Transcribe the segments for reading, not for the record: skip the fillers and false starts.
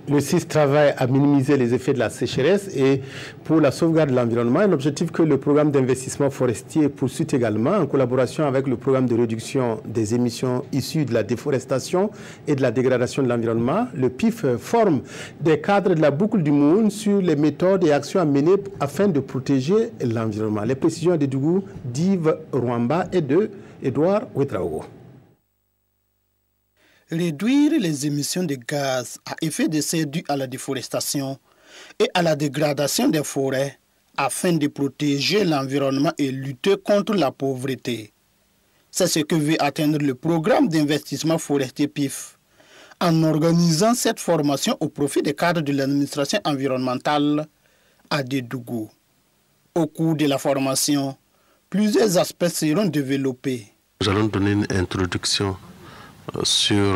Le CIS travaille à minimiser les effets de la sécheresse et pour la sauvegarde de l'environnement, un objectif que le programme d'investissement forestier poursuit également en collaboration avec le programme de réduction des émissions issues de la déforestation et de la dégradation de l'environnement. Le PIF forme des cadres de la boucle du Moune sur les méthodes et actions à mener afin de protéger l'environnement. Les précisions de Dougou, d'Yves Rwamba et de Edouard Ouetraogo. Réduire les émissions de gaz à effet de serre dues à la déforestation et à la dégradation des forêts afin de protéger l'environnement et lutter contre la pauvreté. C'est ce que veut atteindre le programme d'investissement forestier PIF en organisant cette formation au profit des cadres de l'administration environnementale à Dougou. Au cours de la formation, plusieurs aspects seront développés. Nous allons donner une introduction sur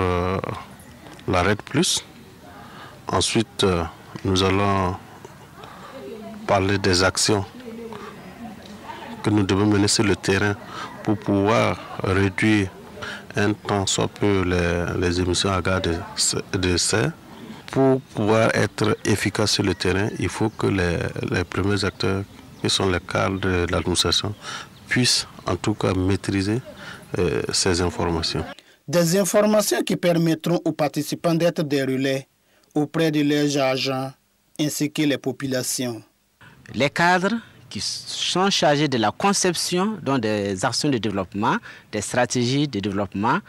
la RED+. Ensuite, nous allons parler des actions que nous devons mener sur le terrain pour pouvoir réduire un tant soit peu les émissions à gaz de serre. Pour pouvoir être efficace sur le terrain, il faut que les premiers acteurs, qui sont les cadres de l'administration, puissent en tout cas maîtriser ces informations. Des informations qui permettront aux participants d'être des relais auprès de leurs agents ainsi que les populations. Les cadres qui sont chargés de la conception donc des actions de développement, des stratégies de développement,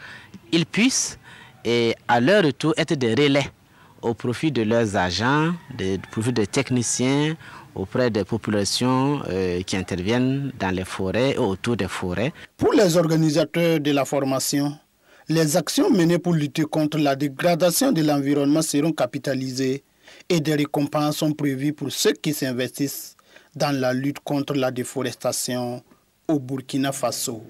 ils puissent et à leur retour être des relais au profit de leurs agents, au profit des techniciens, auprès des populations qui interviennent dans les forêts et autour des forêts. Pour les organisateurs de la formation, les actions menées pour lutter contre la dégradation de l'environnement seront capitalisées et des récompenses sont prévues pour ceux qui s'investissent dans la lutte contre la déforestation au Burkina Faso.